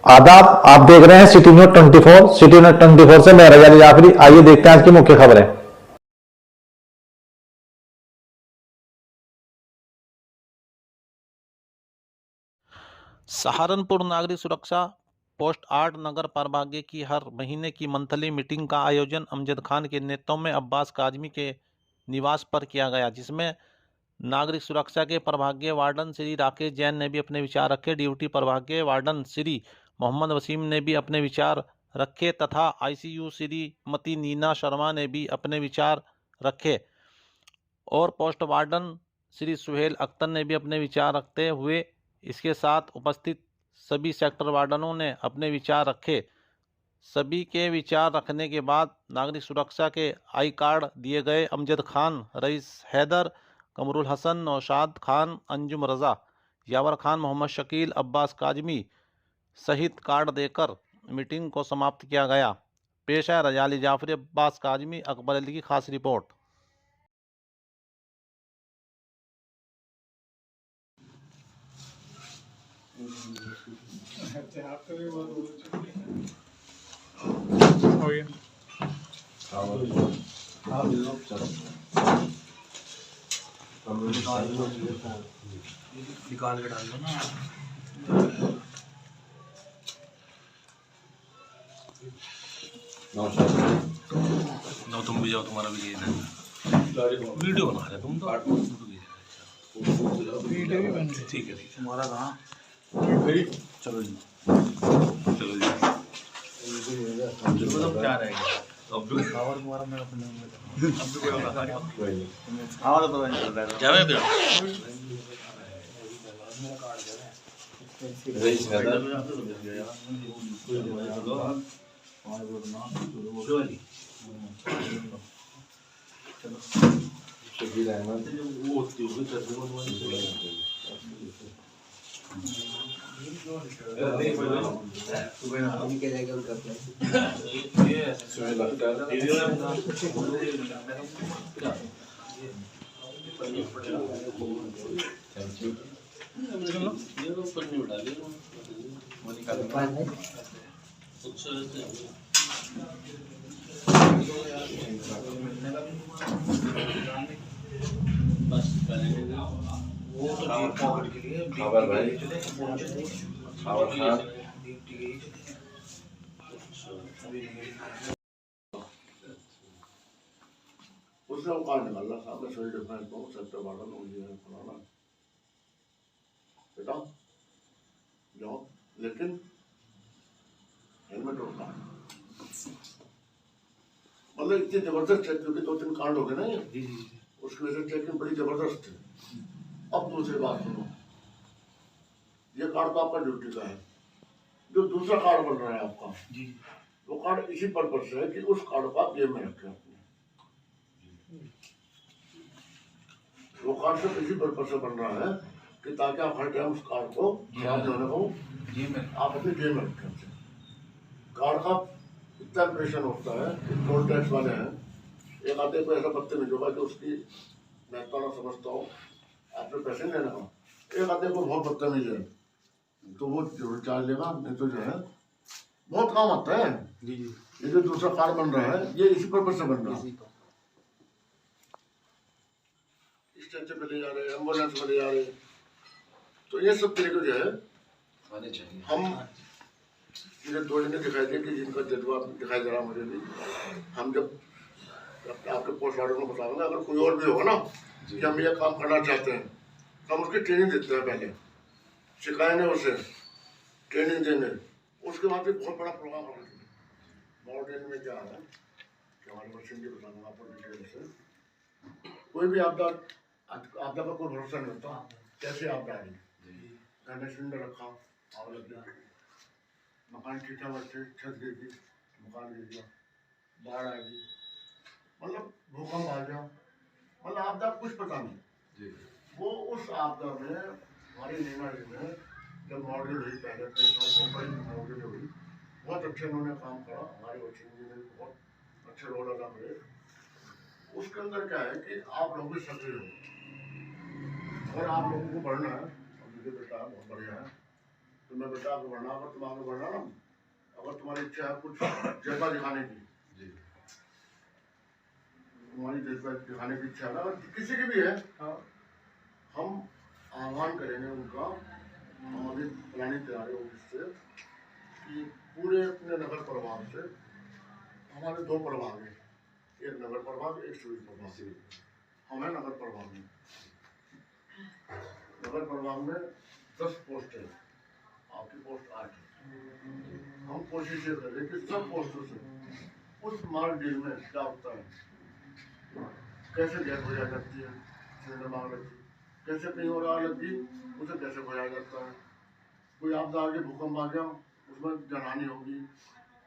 आदाब, आप देख रहे हैं सिटी न्यूज 24। सिटी न्यूज 24 से मैं रजाली जाफरी। आइए देखते हैं आज की मुख्य खबरें। सहारनपुर नागरिक सुरक्षा पोस्ट 8 नगर प्रभाग की हर महीने की मंथली मीटिंग का आयोजन अमजद खान के नेतृत्व में अब्बास काजमी के निवास पर किया गया, जिसमें नागरिक सुरक्षा के प्रभागीय वार्डन श्री राकेश जैन ने भी अपने विचार रखे। ड्यूटी प्रभागीय वार्डन श्री मोहम्मद वसीम ने भी अपने विचार रखे तथा आईसीयू श्रीमती नीना शर्मा ने भी अपने विचार रखे और पोस्ट वार्डन श्री सुहेल अख्तर ने भी अपने विचार रखते हुए इसके साथ उपस्थित सभी सेक्टर वार्डनों ने अपने विचार रखे। सभी के विचार रखने के बाद नागरिक सुरक्षा के आई कार्ड दिए गए। अमजद खान, रईस हैदर, कमरुल हसन, नौशाद खान, अंजुम रज़ा, यावर खान, मोहम्मद शकील, अब्बास काजमी सहित कार्ड देकर मीटिंग को समाप्त किया गया। पेश है रजाली जाफरी, अब्बास काजमी, अकबर अली की खास रिपोर्ट। निकाल के डाल दो ना। नो तुम भी जाओ, तुम्हारा भी ये वीडियो बना रहे तुम तो। वीडियो भी बन रही। ठीक है तुम्हारा कहाँ? चलो जी, चलो जी, चलो क्या रहेगा अब तो तुम्हारा मैं अपने अब तो कोई बता नहीं। हमारा तो नहीं चल रहा है। जावे फिर रईस हैदर शकील अहमद वो सुहेल अख्तर खबर भाई खावर खान उसने वो कार्ड निकालना सामने सिविल डिफेंस को सेक्टर वार्डन मुझे फलाना बेटा जाओ, लेकिन हेलमेट और कार्ड मतलब इतनी जबरदस्त है क्योंकि 2-3 कार्ड हो गए ना ये, उसकी वजह से चेकिंग बड़ी जबरदस्त है। अब दूसरी बात सुनो, ये कार्ड तो आपका ड्यूटी का है, जो दूसरा कार्ड बन रहा है आपका जी, वो कार्ड इसी पर्पज से है कि उस कार्ड को आप जेब में रखें अपने। वो कार्ड सिर्फ इसी पर्पज से बन रहा है कि ताकि आप हर टाइम उस कार्ड को खराब होने को आप अपनी जेब में रखें। कार्ड का इतना इंप्रेशन होता है कि टोल टैक्स वाले हैं, एक आधे को ऐसा बदतमीज होगा कि उसकी मैं तो ना समझता हूँ आपने पैसे नहीं लेना का, एक आधे को बहुत बदतमीज है तो वो जरूर चार्ज लेगा, नहीं तो जो है बहुत काम आता है। ये जो दूसरा कार्ड बन रहा है ये इसी पर्पज से बन रहा है। स्ट्रेचर पे ले जा रहे हैं, एम्बुलेंस में ले जा रहे हैं, तो ये सब तरीके जो है आने चाहिए। हम मुझे 2 जने दिखाई दे कि जिनका जज्बा दिखाई दे रहा मुझे भी, हम जब आपके पोस्ट वार्डन को बताऊंगा अगर कोई और भी होगा ना कि हम ये काम करना चाहते हैं तो हम उसकी ट्रेनिंग देते हैं, पहले सिखाएंगे उसे, ट्रेनिंग देंगे, उसके बाद भी बहुत बड़ा प्रोग्राम होगा। मॉडर्न में क्या है कि हमारे बच्चे की बताऊंगा आपको डिटेल से। कोई भी आपदा का कोई भरोसा नहीं होता, कैसे आपदा आई, घर में सिलेंडर रखा आग लग गया, मकान टूटा, बच्चे छत गिर गई, मकान गिर गया, बाढ़ आ गई, मतलब भूकंप आ गया, मतलब आपदा कुछ पता नहीं। वो उस आपदा में हमारी नीना जी में जब मॉडल हुई पहले मॉडल हुई, बहुत अच्छे उन्होंने काम करा, हमारे बच्चे जी ने बहुत अच्छे रोल अदा करे। उसके अंदर क्या है कि आप लोग भी सक्रिय हो और आप लोगों को बढ़ना है। और मुझे बेटा बहुत बढ़िया है, तो मैं बेटा आपको बढ़ना, अगर तुम आगे बढ़ना ना, अगर तुम्हारी इच्छा है कुछ जज्बा दिखाने की, तुम्हारी जज्बा दिखाने की इच्छा है ना, किसी की भी है, हम आह्वान करेंगे उनका। हम अभी प्लानिंग तैयारी होगी इससे कि पूरे अपने नगर प्रभाग से, हमारे 2 प्रभाग हैं, एक नगर प्रभाग, एक सिविल प्रभाग। हमें नगर प्रभाग में, नगर प्रभाग में 10 पोस्ट है, आपकी पोस्ट 8 है। हम कोशिश ये करें कि सब पोस्टों से उस मार्ग डील में क्या होता है, कैसे गैस बुझाई जाती है, सिलेंडर मांग लगती, कैसे कहीं और आग लगती, उसे कैसे बुझाया जाता है, कोई आपदा आ गई, भूकंप आ गया, उसमें जनहानि होगी,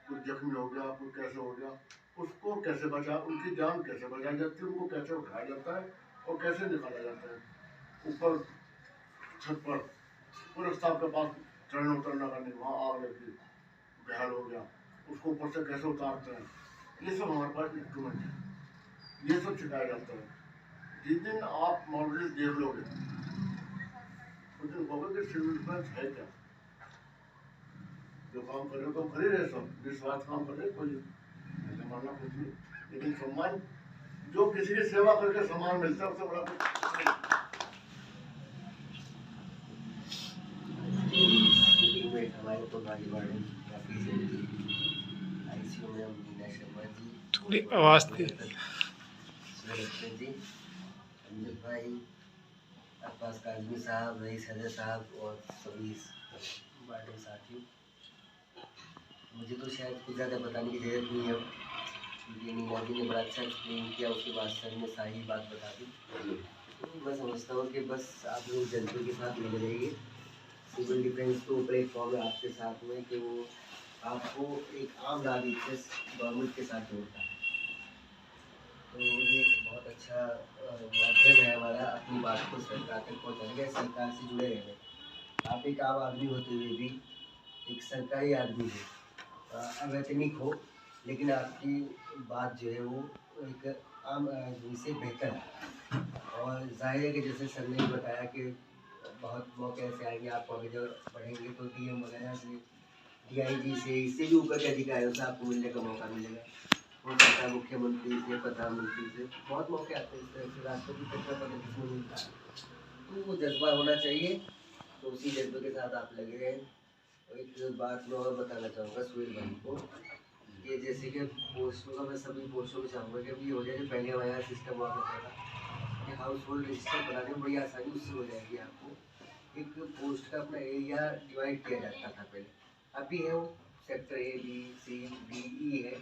कोई जख्मी हो गया, कोई कैसे हो गया, उसको कैसे बचा, उनकी जान कैसे बचाई जाती है, उनको कैसे उठाया जाता है और कैसे निकाला जाता है। ऊपर छत पर पूरे स्टाफ के पास चढ़ने उतरना का नहीं, वहाँ आग लगी, घायल हो गया, उसको ऊपर से कैसे उतारते हैं, ये सब हमारे पास इंस्ट्रूमेंट है, ये सब सिखाया जाता है। जिस दिन आप मॉडल देख लोगे उस दिन कहोगे कि सिविल डिफेंस है क्या, जो काम कर रहे हो तो कर ही रहे, सब निस्वार्थ काम कर रहे, कोई ऐसा मानना कुछ नहीं, लेकिन सम्मान जो किसी की सेवा करके सम्मान मिलता है उससे बड़ा कुछ। हमारे तो गाड़ी वार्डन काफ़ी ICU में हम मीना शर्मा जी, थोड़ी आवाज़ थी, जी, अमजद भाई, अब्बास काजमी साहब, रईस हैदर साहब और सभी वार्डन साथियों। मुझे तो शायद कुछ ज़्यादा बताने की ज़रूरत नहीं है, क्योंकि नीना जी ने बड़ा अच्छा एक्सप्लेन किया, उसके बाद सर ने सारी बात बता दी। तो मैं समझता हूँ कि बस आप लोग जनता के साथ मिल रहिए। सिविल डिफेंस तो प्लेटफॉर्म है आपके साथ में कि वो आपको एक आम नागरिक से गवर्नमेंट के साथ जोड़ता है, तो ये एक बहुत अच्छा माध्यम है हमारा अपनी बात को सरकार तक पहुँचाने का, सरकार से जुड़े रहने। आप एक आम आदमी होते हुए भी एक सरकारी आदमी हो, अवैतनिक हो, लेकिन आपकी बात जो है वो एक आम आदमी से बेहतर है। और जाहिर है कि जैसे सर ने बताया कि बहुत मौके ऐसे आएंगे, आप आगे जब बढ़ेंगे तो DM वगैरह से, DIG से, इससे भी ऊपर के अधिकारियों से आपको मिलने का मौका मिलेगा। हो सकता है मुख्यमंत्री से, प्रधानमंत्री से, बहुत मौके आते हैं इस तरह से, राष्ट्रपति की कचरा पद्धति में मिलता है, तो वो जज्बा होना चाहिए। तो उसी जज्बे के साथ आप लगे रहें। एक बात मैं और बताना चाहूँगा सुहेल भाई को, कि जैसे कि पोस्टों का मैं सभी पोस्टों में चाहूँगा कि अभी हो जाए, पहले हमारे यहाँ सिस्टम हुआ करता था कि हाउस होल्ड रजिस्टर बनाने में बड़ी आसानी उससे हो जाएगी। आपको एक पोस्ट का अपना एरिया डिवाइड किया जाता था पहले, अभी है वो sector A, B, C, D, E है,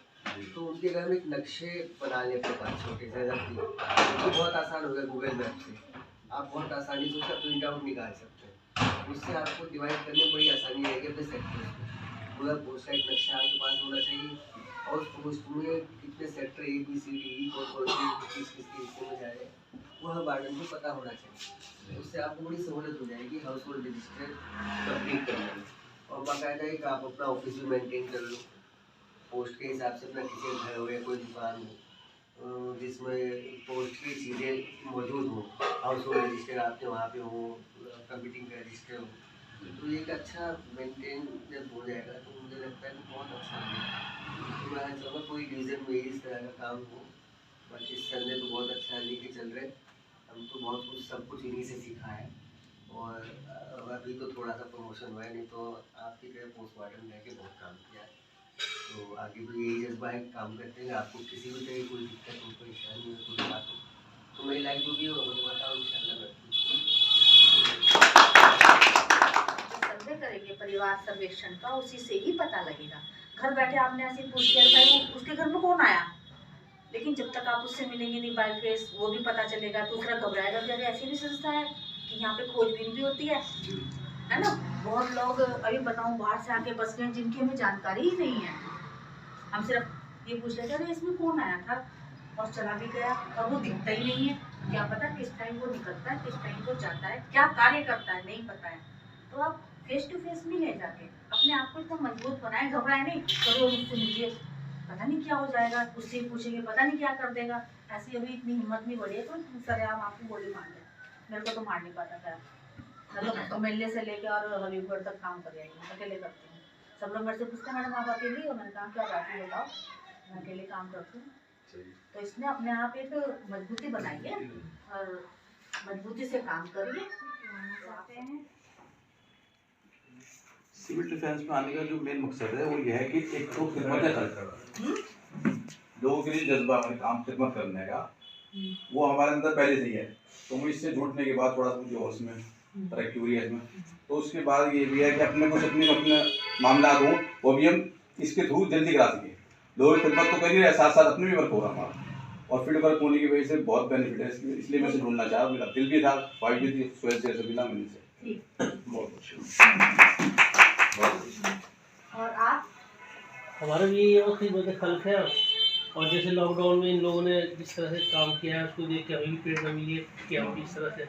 तो उनके घर में एक नक्शे बना लें अपने पास छोटे से रखिए, तो बहुत आसान हो गया। गूगल मैप से आप बहुत आसानी से उसका प्रिंट आउट निकाल सकते हैं, उससे आपको डिवाइड करने में बड़ी आसानी रहेगी अपने सेक्टर में। पूरा पोस्ट का एक नक्शा आपके पास होना चाहिए, और उस पोस्ट में कितने sector A, B, C, D, E कौन से किस हिस्से में जा रहे हैं वो हर वार्डन को पता होना चाहिए। उससे आपको बड़ी सहूलत हो जाएगी हाउस होल्ड रजिस्टर कंप्लीट करने में। और बाकायदा एक आप अपना ऑफिस भी मेंटेन कर लो, पोस्ट के हिसाब से अपना किसी घर हो या कोई दुकान हो जिसमें पोस्ट की चीज़ें मौजूद हो, हाउस होल्ड रजिस्टर आपके वहाँ पे हो, कंप्यूटिंग का रजिस्टर हो, तो एक अच्छा मेंटेन जब हो जाएगा तो मुझे लगता है कि बहुत अच्छा लगेगा। तो मैं चाहूँगा कोई डिवीज़न में इस तरह का काम हो। बाकी सर ने तो बहुत अच्छा लेके चल रहे, हम तो बहुत कुछ सब कुछ इन्हीं से सीखा है। और अभी तो थोड़ा सा प्रमोशन हुआ है, नहीं तो आपकी तरह पोस्ट वार्डन रह के बहुत काम किया है। तो आगे भी यही जज्बा है, काम करते हैं। आपको किसी भी तरह की कोई दिक्कत हो, परेशानी हो, कोई बात हो, तो मेरी लाइफ जो भी हो मुझे बताओ, इंशाल्लाह मैं सर्वे करेंगे परिवार सर्वेक्षण का, उसी से ही पता लगेगा। घर बैठे आपने ऐसे पूछ लिया भाई वो उसके घर में कौन आया, लेकिन जब तक आप उससे मिलेंगे नहीं बाय फेस, वो भी पता चलेगा। दूसरा घबराएगा कि अरे ऐसी भी संस्था है कि यहाँ पे खोजबीन भी होती है ना। बहुत लोग अभी बताऊँ बाहर से आके बस गए जिनकी हमें जानकारी ही नहीं है, हम सिर्फ ये पूछ लेते अरे इसमें कौन आया था और चला भी गया, और वो दिखता ही नहीं है। क्या पता किस टाइम वो निकलता है, किस टाइम वो जाता है, क्या कार्य करता है, नहीं पता है। तो आप फेस टू फेस मिले जाके अपने आप को इतना मजबूत बनाए, घबराए नहीं, करो उससे मुझे पता नहीं क्या हो जाएगा, उससे पूछेंगे पता नहीं क्या कर देगा। ऐसी अभी इतनी हिम्मत नहीं बढ़ी है तो सरेआम आपको गोली मार दे। मेरे को तो मार नहीं पाता था, मैं तो मेले से लेके और हबीबगढ़ तक काम कर जाएगी, अकेले करती हूँ। सब लोग मेरे से पूछते हैं मैडम आप अकेली हो, मैंने कहा क्या बात है बताओ, मैं अकेले काम करती हूँ। तो इसमें अपने आप एक मजबूती बनाइए और मजबूती से काम करिए। सिविल डिफेंस में आने का जो मेन मकसद है वो यह है कि एक तो खिदमत करना, लोगों के लिए जज्बा है काम खिदमत करने का, वो हमारे अंदर पहले से ही है। तो हम इससे जुड़ने के बाद थोड़ा मुझे और उसमें तरक्की हुई है इसमें। तो उसके बाद ये भी है कि अपने कुछ अपने मामला हो वो भी हम इसके थ्रू जल्दी करा सकें। लोगों की खिदमत तो कर ही रहे, साथ साथ अपने भी वर्क हो रहा हमारा, और फील्ड वर्क होने की वजह से बहुत बेनिफिट है। इसलिए मैं से जुड़ना चाहा, मेरा दिल भी था, ख्वाहिश भी थी, सुहेल से ऐसे मिला मैंने से। बहुत अच्छा। और आप? हमारा भी ये खिदमत खल्क है, और जैसे लॉकडाउन में इन लोगों ने जिस तरह से काम किया है उसको देख के हमें भी प्रेरणा मिली है कि हम भी इस तरह से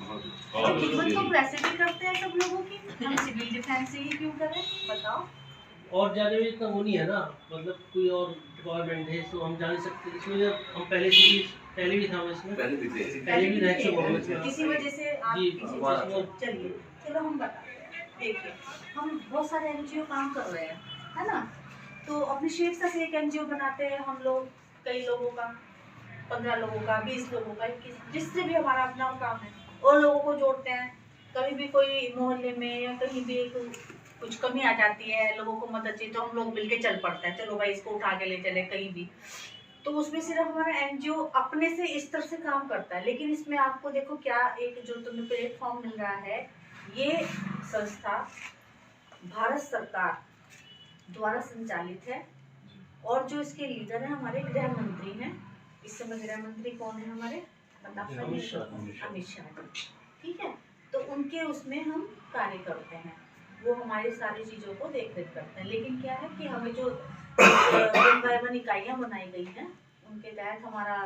खिदमत तो वैसे भी करते हैं सब लोगों की, हम सिविल डिफेंस से ही क्यों करें बताओ? और जाने में इतना वो नहीं है ना, मतलब कोई और डिपार्टमेंट है तो हम जा नहीं सकते, इसलिए हम पहले भी था इसमें, पहले भी रह चुके हैं, किसी वजह से आप जी, चलिए चलो हम बताते हैं। देखिए हम बहुत सारे एनजीओ काम कर रहे हैं, है ना, तो अपनी स्वेच्छा से एक एनजीओ बनाते हैं हम लोग, कई लोगों का, 15 लोगों का, 20 लोगों का, जिससे भी हमारा अपना काम है, और लोगों को जोड़ते हैं। कभी भी कोई मोहल्ले में या कहीं भी कुछ कमी आ जाती है, लोगों को मदद चाहिए, तो हम लोग मिलके चल पड़ते हैं, चलो भाई इसको उठा के ले चले कहीं भी। तो उसमें सिर्फ हमारा एनजीओ अपने से इस तरह से काम करता है, लेकिन इसमें आपको देखो क्या एक जो तुम्हें प्लेटफॉर्म मिल रहा है, ये संस्था भारत सरकार द्वारा संचालित है, और जो इसके लीडर है हमारे गृह मंत्री हैं। इस समय गृह मंत्री कौन है हमारे? अमित शाह। ठीक है, तो उनके उसमें हम कार्य करते हैं, वो हमारी सारी चीज़ों को देख रेख करते हैं। लेकिन क्या है कि हमें जो 1 इकाइयाँ बनाई गई हैं उनके तहत हमारा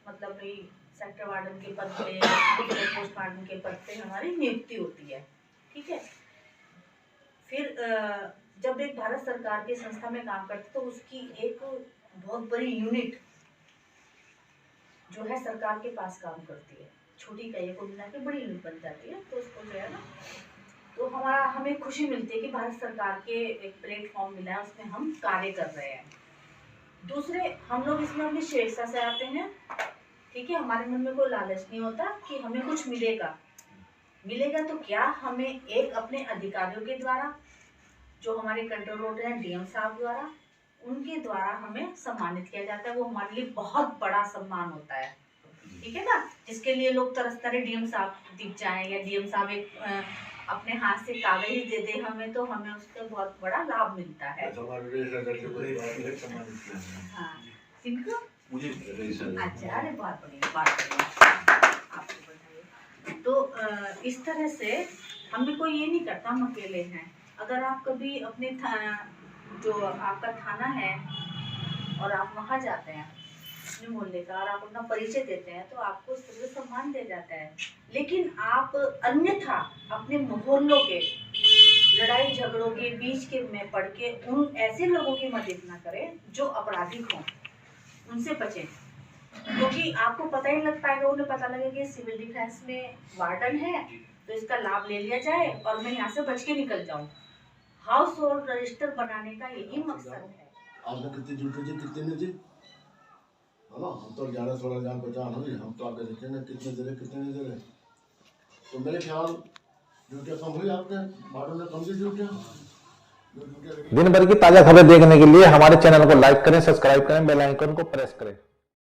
मतलब भाई सेक्टर वार्डन के पद पे, पोस्ट वार्डन के पद पे हमारी नियुक्ति होती है। ठीक है, फिर जब एक भारत सरकार की संस्था में काम करते तो उसकी एक बहुत बड़ी यूनिट जो है सरकार के पास काम करती है, छोटी इकाइयों को मिला के बड़ी यूनिट बन जाती है। तो उसको जो है ना, तो हमें खुशी मिलती है कि भारत सरकार के एक प्लेटफॉर्म मिला है, उसमें हम कार्य कर रहे हैं। दूसरे, हम लोग इसमें अपनी स्वेच्छा से आते हैं। ठीक है, हमारे मन में कोई लालच नहीं होता कि हमें कुछ मिलेगा तो क्या, हमें एक अपने अधिकारियों के द्वारा, जो हमारे कंट्रोल रोड हैं डीएम साहब द्वारा, उनके द्वारा हमें सम्मानित किया जाता है। वो हमारे लिए बहुत बड़ा सम्मान होता है। ठीक है ना, जिसके लिए लोग तरसते रहे डीएम साहब दिख जाए, या डीएम साहब एक अपने हाथ से कागज ही दे दे हमें, तो हमें उसका बहुत बड़ा लाभ मिलता है। हाँ, सिंकू? अच्छा, अरे बहुत बढ़िया। आपको बताइए, तो इस तरह से हम भी कोई ये नहीं करता हम अकेले हैं। अगर आप कभी अपने जो आपका थाना है और आप वहाँ जाते हैं अपने मोहल्ले का, और आप अपना परिचय देते हैं, तो आपको उस तरह से सम्मान दिया जाता है। लेकिन आप अन्यथा अपने मोहल्लों के लड़ाई झगड़ों के बीच के में पड़ के उन ऐसे लोगों की मदद ना करें जो अपराधिक हों, उनसे बचें, क्योंकि आपको पता ही लग पाएगा, उन्हें पता लगेगा कि सिविल डिफेंस में वार्डन है तो इसका लाभ ले लिया जाए और मैं यहाँ से बच के निकल जाऊँ। हाउस होल्ड रजिस्टर बनाने का यही मकसद है। आपने कितनी ड्यूटी थी, कितनी नहीं थी, है ना? हम तो 11-16 जान पहचान हुई, हम तो आगे देखेंगे कितने दे रहे कितने नहीं दे रहे। तो मेरे ख्याल ड्यूटियाँ कम हुई, आपने वार्डन ने कम की ड्यूटियाँ। दिन भर की ताजा खबरें देखने के लिए हमारे चैनल को लाइक करें, सब्सक्राइब करें, बेल आइकन को प्रेस करें।